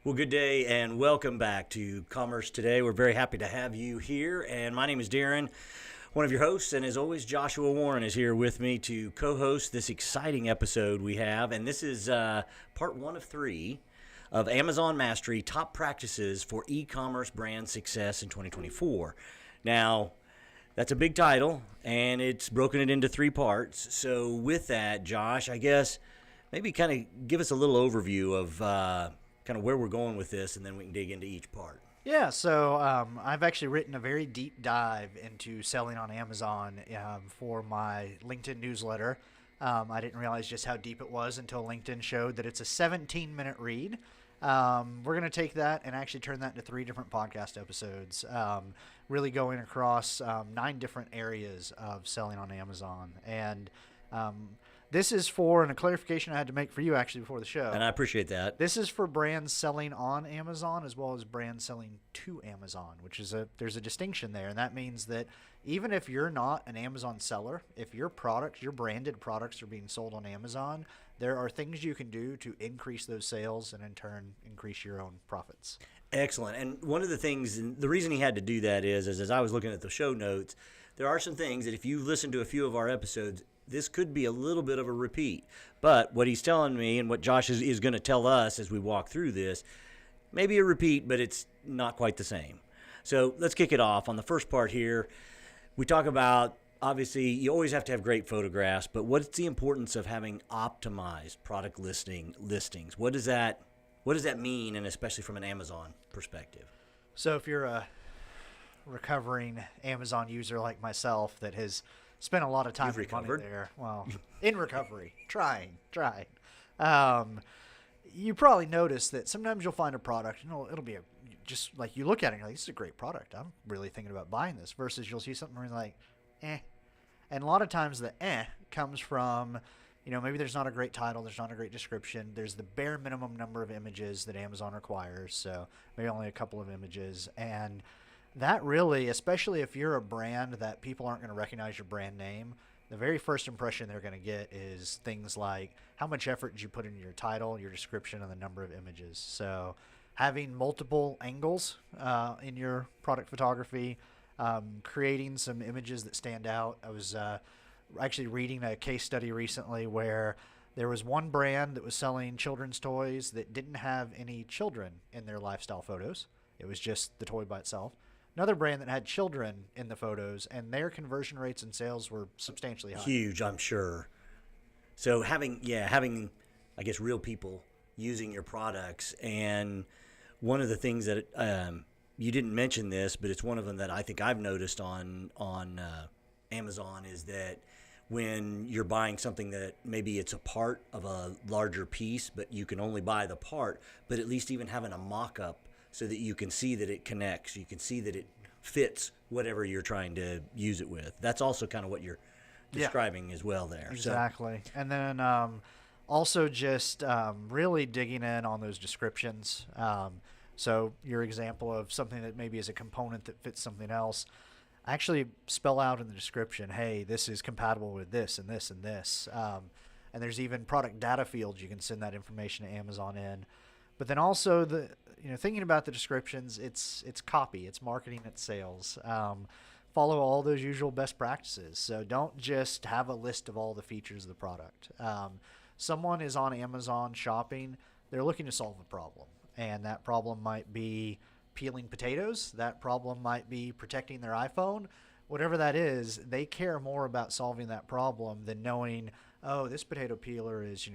Well, good day and welcome back to Commerce Today. We're very happy to have you here. And my name is Darren, one of your hosts. And as always, Joshua Warren is here with me to co host this exciting episode we have. And this is part one of three of Amazon Mastery Top Practices for E-Commerce Brand Success in 2024. Now, that's a big title, and it's broken it into three parts. So with that, Josh, I guess maybe kind of give us a little overview of kind of where we're going with this, and then we can dig into each part. Yeah, so I've actually written a very deep dive into selling on Amazon for my LinkedIn newsletter. I didn't realize just how deep it was until LinkedIn showed that it's a 17-minute read. We're going to take that and actually turn that into three different podcast episodes, really going across 9 different areas of selling on Amazon. And this is for, and a clarification I had to make for you actually before the show. And I appreciate that. This is for brands selling on Amazon as well as brands selling to Amazon, which is there's a distinction there. And that means that even if you're not an Amazon seller, if your products, your branded products are being sold on Amazon, there are things you can do to increase those sales and in turn increase your own profits. Excellent. And one of the things, and the reason he had to do that is as I was looking at the show notes, there are some things that if you listen to a few of our episodes, this could be a little bit of a repeat. But what he's telling me and what Josh is going to tell us as we walk through this, maybe a repeat, but it's not quite the same. So let's kick it off. On the first part here, we talk about, obviously, you always have to have great photographs, but what's the importance of having optimized product listings? What does that mean, and especially from an Amazon perspective? So if you're a recovering Amazon user like myself that has spent a lot of time and money there. Well, in recovery, trying. You probably notice that sometimes you'll find a product, it'll be just like you look at it and you're like, this is a great product. I'm really thinking about buying this. Versus you'll see something where you're like, eh. And a lot of times the comes from, maybe there's not a great title, there's not a great description, there's the bare minimum number of images that Amazon requires, so maybe only a couple of images. And that really, especially if you're a brand that people aren't going to recognize your brand name, the very first impression they're going to get is things like how much effort did you put into your title, your description, and the number of images. So having multiple angles in your product photography, creating some images that stand out. I was actually reading a case study recently where there was one brand that was selling children's toys that didn't have any children in their lifestyle photos. It was just the toy by itself. Another brand that had children in the photos, and their conversion rates and sales were substantially high. Huge, I'm sure. So having, I guess, real people using your products. And one of the things that you didn't mention this, but it's one of them that I think I've noticed on Amazon is that when you're buying something that maybe it's a part of a larger piece, but you can only buy the part, but at least even having a mock-up so that you can see that it connects, you can see that it fits whatever you're trying to use it with. That's also kind of what you're describing as well there. Exactly. So. And then also just really digging in on those descriptions. So your example of something that maybe is a component that fits something else, actually spell out in the description, hey, this is compatible with this and this and this. And there's even product data fields you can send that information to Amazon in. But then also thinking about the descriptions, it's copy, it's marketing, it's sales. Follow all those usual best practices. So don't just have a list of all the features of the product. Someone is on Amazon shopping, they're looking to solve a problem. And that problem might be peeling potatoes. That problem might be protecting their iPhone. Whatever that is, they care more about solving that problem than knowing, oh, this potato peeler is,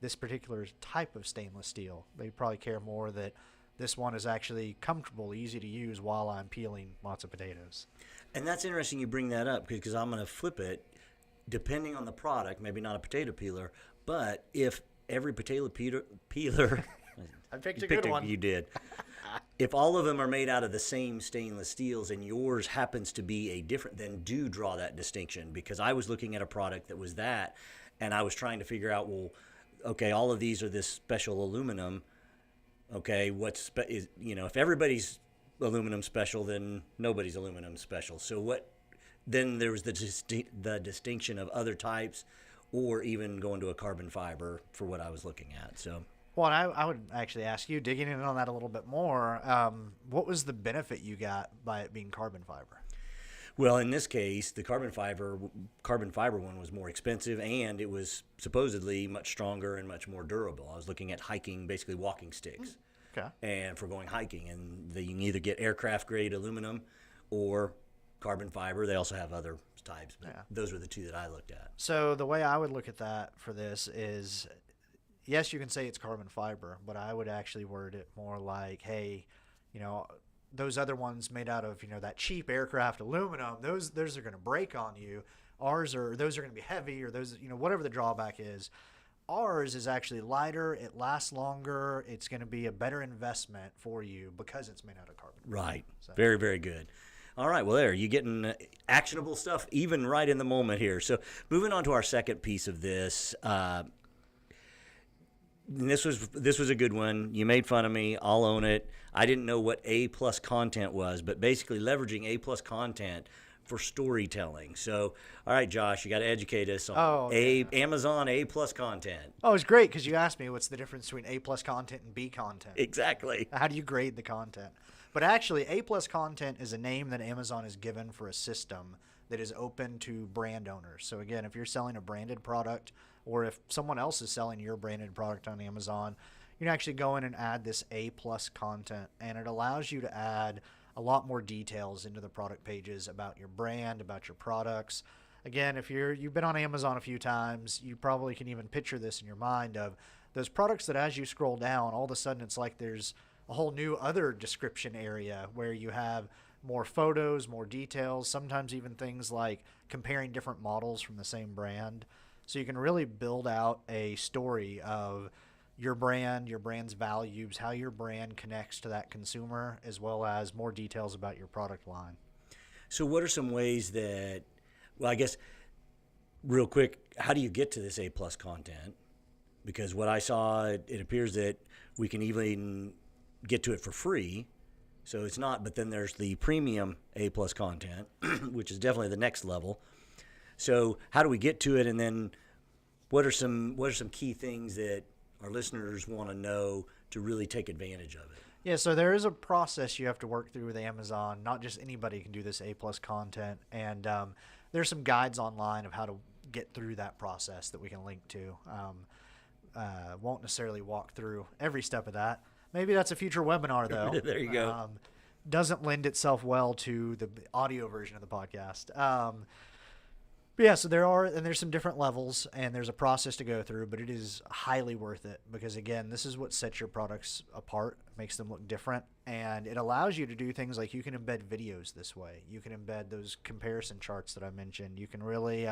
this particular type of stainless steel. They probably care more that this one is actually comfortable, easy to use while I'm peeling lots of potatoes. And that's interesting you bring that up because I'm going to flip it. Depending on the product, maybe not a potato peeler, but if every potato peeler I picked a good one. You did. If all of them are made out of the same stainless steels and yours happens to be a different, then do draw that distinction. Because I was looking at a product that was that, and I was trying to figure out, well, okay, all of these are this special aluminum. Okay, if everybody's aluminum special, then nobody's aluminum special. So what? Then there was the distinction of other types, or even going to a carbon fiber for what I was looking at. So Well, I would actually ask you, digging in on that a little bit more, what was the benefit you got by it being carbon fiber? Well, in this case, the carbon fiber one was more expensive, and it was supposedly much stronger and much more durable. I was looking at hiking, basically walking sticks, Okay. and for going hiking, and you can either get aircraft grade aluminum or carbon fiber. They also have other types, but Yeah. those were the two that I looked at. So the way I would look at that for this is, yes, you can say it's carbon fiber, but I would actually word it more like, hey, you know, those other ones made out of, that cheap aircraft aluminum, those are going to break on you. Those are going to be heavy, or those, whatever the drawback is. Ours is actually lighter, it lasts longer, it's going to be a better investment for you because it's made out of carbon. Right. So. Very, very good. All right. Well, there, you're getting actionable stuff even right in the moment here. So moving on to our second piece of this. This was a good one. You made fun of me. I'll own it. I didn't know what A+ content was, but basically leveraging A+ content for storytelling. So, all right, Josh, you got to educate us on Amazon A+ content. Oh, it's great because you asked me what's the difference between A+ content and B content. Exactly. How do you grade the content? But actually, A+ content is a name that Amazon has given for a system that is open to brand owners. So again, if you're selling a branded product, or if someone else is selling your branded product on Amazon, you can actually go in and add this A+ content, and it allows you to add a lot more details into the product pages about your brand, about your products. Again, if you've been on Amazon a few times, you probably can even picture this in your mind of those products that as you scroll down, all of a sudden it's like there's a whole new other description area where you have more photos, more details, sometimes even things like comparing different models from the same brand. So you can really build out a story of your brand, your brand's values, how your brand connects to that consumer, as well as more details about your product line. So what are some ways that, well, I guess real quick, how do you get to this A+ content? Because what I saw, it appears that we can even get to it for free. So it's not, but then there's the premium A+ content, which is definitely the next level. So how do we get to it, and then what are some key things that our listeners want to know to really take advantage of it? Yeah, so there is a process you have to work through with Amazon. Not just anybody can do this A+ content, and there's some guides online of how to get through that process that we can link to. Won't necessarily walk through every step of that. Maybe that's a future webinar, though. There you go. Doesn't lend itself well to the audio version of the podcast. But yeah, so there's some different levels, and there's a process to go through, but it is highly worth it because, again, this is what sets your products apart, makes them look different, and it allows you to do things like you can embed videos this way. You can embed those comparison charts that I mentioned. You can really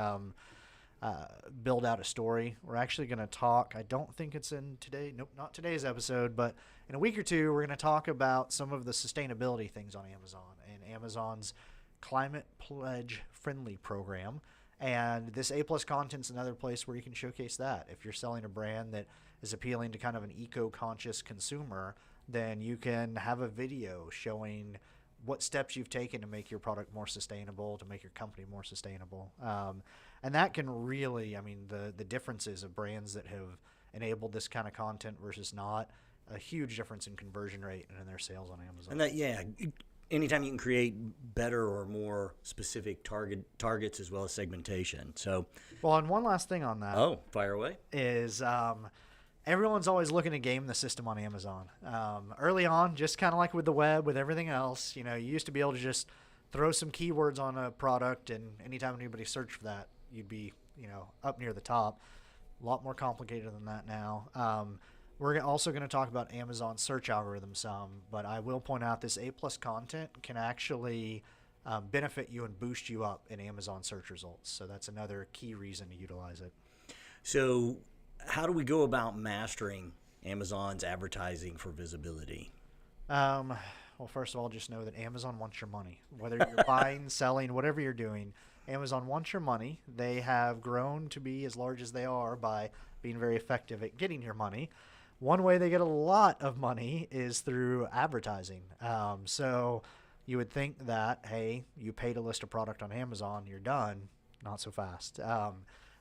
build out a story. We're actually going to talk, I don't think it's in today, nope, not today's episode, but in a week or two, we're going to talk about some of the sustainability things on Amazon and Amazon's Climate Pledge Friendly program. And this A+ content's another place where you can showcase that. If you're selling a brand that is appealing to kind of an eco-conscious consumer, then you can have a video showing what steps you've taken to make your product more sustainable, to make your company more sustainable. And that can really, the differences of brands that have enabled this kind of content versus not, a huge difference in conversion rate and in their sales on Amazon. And that, yeah, anytime you can create better or more specific targets as well as segmentation. So, well, and one last thing on that. Oh, fire away. Is everyone's always looking to game the system on Amazon. Early on, just kind of like with the web, with everything else, you used to be able to just throw some keywords on a product, and anytime anybody searched for that, you'd be, up near the top. A lot more complicated than that now. We're also going to talk about Amazon search algorithm some, but I will point out this A+ content can actually benefit you and boost you up in Amazon search results. So that's another key reason to utilize it. So how do we go about mastering Amazon's advertising for visibility? Well, first of all, just know that Amazon wants your money. Whether you're buying, selling, whatever you're doing, Amazon wants your money. They have grown to be as large as they are by being very effective at getting your money. One way they get a lot of money is through advertising. So you would think that, hey, you pay to list a product on Amazon, you're done. Not so fast.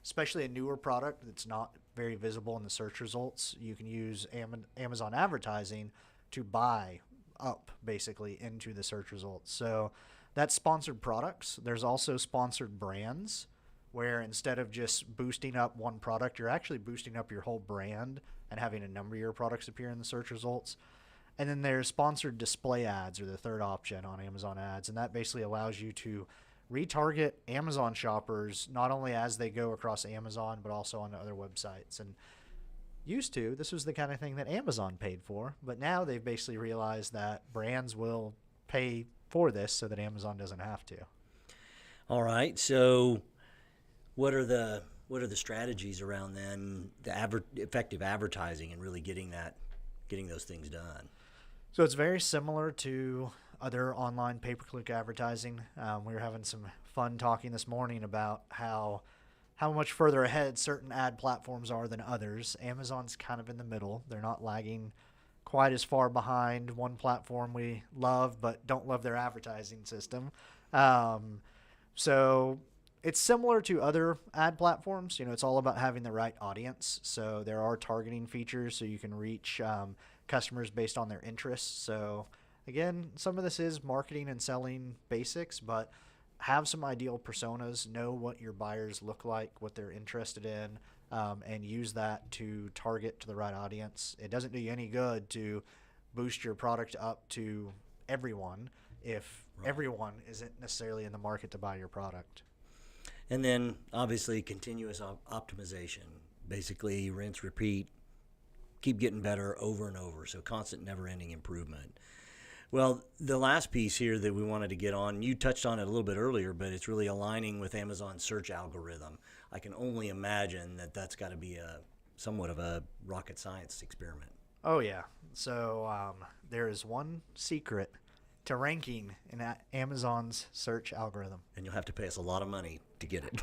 especially a newer product that's not very visible in the search results, you can use Amazon advertising to buy up basically into the search results. So that's sponsored products. There's also sponsored brands where instead of just boosting up one product, you're actually boosting up your whole brand and having a number of your products appear in the search results. And then there's sponsored display ads, or the third option on Amazon ads. And that basically allows you to retarget Amazon shoppers not only as they go across Amazon, but also on other websites. And this was the kind of thing that Amazon paid for. But now they've basically realized that brands will pay for this so that Amazon doesn't have to. All right. So what are the strategies around then the effective advertising and really getting those things done? So it's very similar to other online pay-per-click advertising. We were having some fun talking this morning about how much further ahead certain ad platforms are than others. Amazon's kind of in the middle. They're not lagging quite as far behind one platform we love but don't love their advertising system. So it's similar to other ad platforms. It's all about having the right audience. So there are targeting features so you can reach customers based on their interests. So again, some of this is marketing and selling basics, but have some ideal personas, know what your buyers look like, what they're interested in, and use that to target to the right audience. It doesn't do you any good to boost your product up to everyone if everyone isn't necessarily in the market to buy your product. And then obviously continuous optimization, basically rinse, repeat, keep getting better over and over. So constant, never-ending improvement. Well, the last piece here that we wanted to get on, you touched on it a little bit earlier, but it's really aligning with Amazon's search algorithm. I can only imagine that that's got to be somewhat of a rocket science experiment. Oh, yeah. So there is one secret to ranking in Amazon's search algorithm. And you'll have to pay us a lot of money to get it.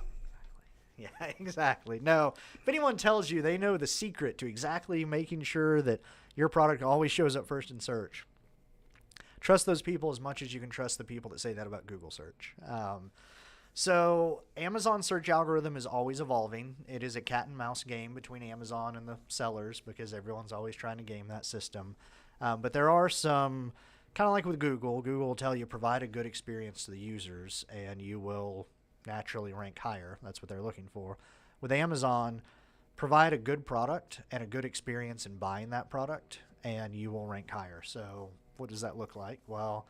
Yeah, exactly. No, if anyone tells you they know the secret to exactly making sure that your product always shows up first in search, trust those people as much as you can trust the people that say that about Google search. So Amazon search algorithm is always evolving. It is a cat and mouse game between Amazon and the sellers because everyone's always trying to game that system. But there are some, kind of like with Google will tell you provide a good experience to the users and you will naturally rank higher. That's what they're looking for. With Amazon, provide a good product and a good experience in buying that product and you will rank higher. So what does that look like? Well,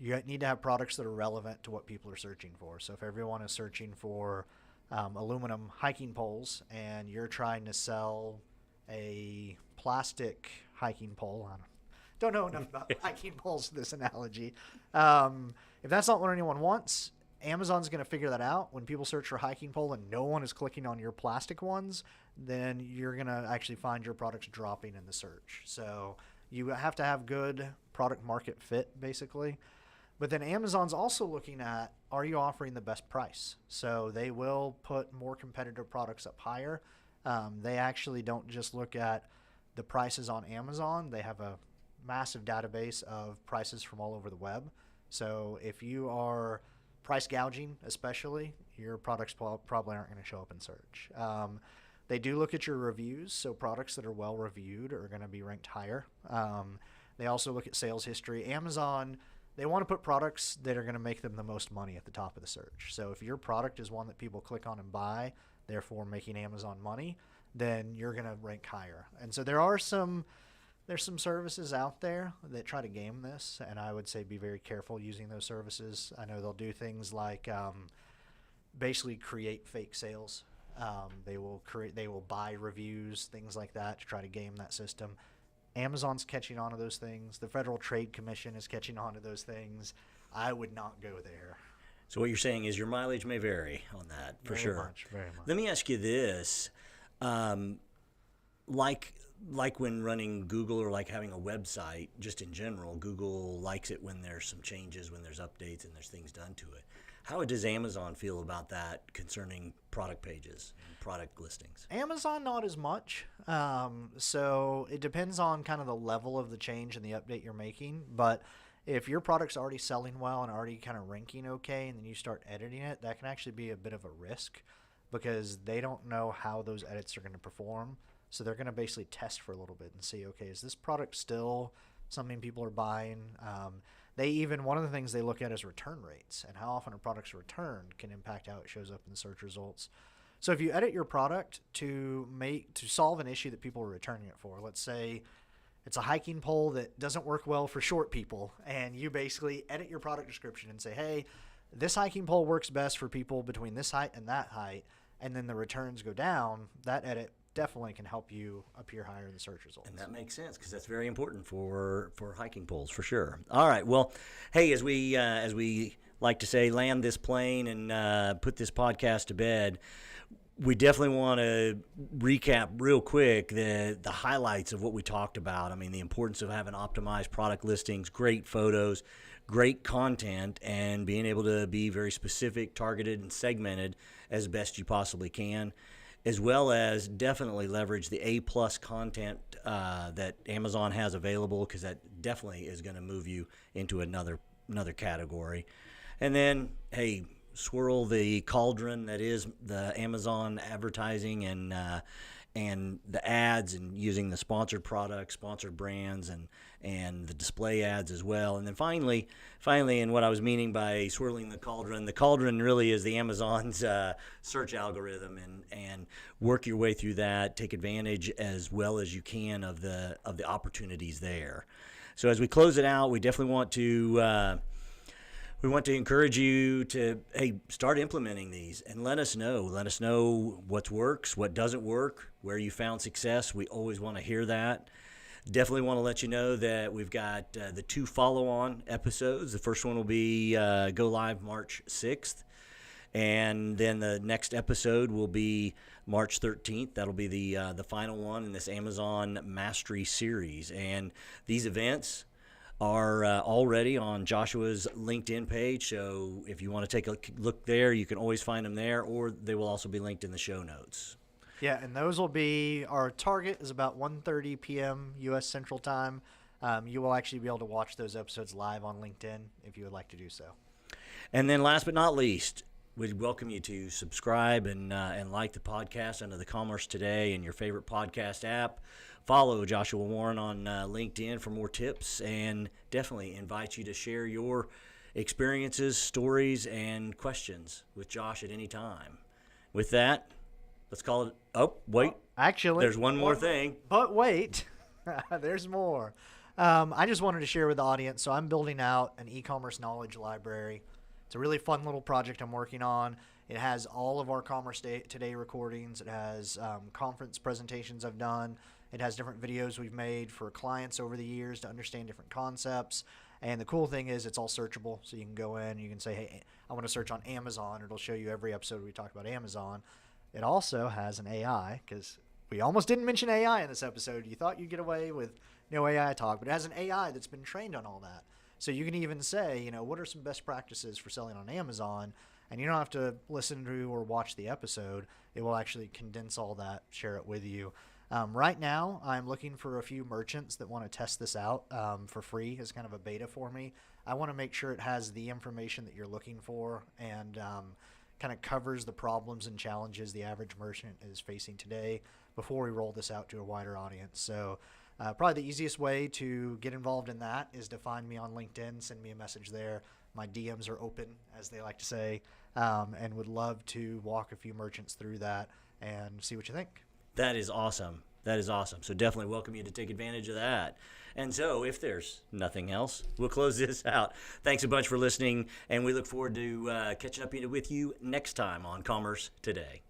you need to have products that are relevant to what people are searching for. So if everyone is searching for aluminum hiking poles and you're trying to sell a plastic hiking pole, I don't know enough about hiking poles to this analogy. If that's not what anyone wants, Amazon's going to figure that out. When people search for hiking pole and no one is clicking on your plastic ones, then you're going to actually find your products dropping in the search. So you have to have good product market fit, basically. But then Amazon's also looking at, are you offering the best price? So they will put more competitive products up higher. They actually don't just look at the prices on Amazon. They have a massive database of prices from all over the web. So if you are price gouging, especially, your products probably aren't going to show up in search. They do look at your reviews, so products that are well reviewed are going to be ranked higher. They also look at sales history. Amazon, they want to put products that are going to make them the most money at the top of the search. So if your product is one that people click on and buy, therefore making Amazon money, then you're going to rank higher. And so there's some services out there that try to game this, and I would say be very careful using those services. I know they'll do things like basically create fake sales. They will buy reviews, things like that, to try to game that system. Amazon's catching on to those things. The Federal Trade Commission is catching on to those things. I would not go there. So what you're saying is your mileage may vary on that, for sure. Very much. Let me ask you this. Like when running Google or like having a website, just in general, Google likes it when there's some changes, when there's updates and there's things done to it. How does Amazon feel about that concerning product pages and product listings? Amazon, not as much. So it depends on kind of the level of the change and the update you're making. But if your product's already selling well and already kind of ranking okay, and then you start editing it, that can actually be a bit of a risk. because they don't know how those edits are going to perform. So they're going to basically test for a little bit and see, okay, is this product still something people are buying? One of the things they look at is return rates, and how often a product's returned can impact how it shows up in the search results. So if you edit your product to solve an issue that people are returning it for, let's say it's a hiking pole that doesn't work well for short people, and you basically edit your product description and say, hey, this hiking pole works best for people between this height and that height, and then the returns go down, that edit definitely can help you appear higher in the search results. And that makes sense, because that's very important for hiking poles, for sure. All right. Well, hey, as we like to say, land this plane and put this podcast to bed, we definitely want to recap real quick the highlights of what we talked about. I mean, the importance of having optimized product listings, great photos, great content, and being able to be very specific, targeted, and segmented as best you possibly can, as well as definitely leverage the A+ content that Amazon has available, because that definitely is going to move you into another category. And then, hey, swirl the cauldron that is the Amazon advertising and the ads, and using the sponsored products, sponsored brands, and the display ads as well. And then finally, and what I was meaning by swirling the cauldron really is the Amazon's search algorithm, and work your way through that, take advantage as well as you can of the opportunities there. So as we close it out, we definitely want to encourage you to, hey, start implementing these and let us know what works, what doesn't work, where you found success. We always want to hear that. Definitely want to let you know that we've got the 2 follow-on episodes. The first one will be go live March 6th, and then the next episode will be March 13th. That'll be the final one in this Amazon Mastery series. And these events are already on Joshua's LinkedIn page, so if you want to take a look there, you can always find them there, or they will also be linked in the show notes. Yeah, and those will be, our target is about 1:30 p.m. U.S. Central Time. You will actually be able to watch those episodes live on LinkedIn if you would like to do so. And then last but not least, we'd welcome you to subscribe and like the podcast under the Commerce Today in your favorite podcast app. Follow Joshua Warren on LinkedIn for more tips, and definitely invite you to share your experiences, stories, and questions with Josh at any time. With that, let's call it. Oh, wait. Actually, there's one more thing. But wait, there's more. I just wanted to share with the audience. So I'm building out an e-commerce knowledge library. It's a really fun little project I'm working on. It has all of our Commerce Today recordings. It has conference presentations I've done. It has different videos we've made for clients over the years to understand different concepts. And the cool thing is it's all searchable. So you can go in, you can say, hey, I want to search on Amazon. It'll show you every episode we talk about Amazon. It also has an AI, because we almost didn't mention AI in this episode. You thought you'd get away with no AI talk, but it has an AI that's been trained on all that. So you can even say, what are some best practices for selling on Amazon? And you don't have to listen to or watch the episode. It will actually condense all that, share it with you. Right now, I'm looking for a few merchants that want to test this out for free as kind of a beta for me. I want to make sure it has the information that you're looking for and kind of covers the problems and challenges the average merchant is facing today before we roll this out to a wider audience. So probably the easiest way to get involved in that is to find me on LinkedIn, send me a message there. My DMs are open, as they like to say, and would love to walk a few merchants through that and see what you think. That is awesome. So definitely welcome you to take advantage of that. And so if there's nothing else, we'll close this out. Thanks a bunch for listening, and we look forward to catching up with you next time on Commerce Today.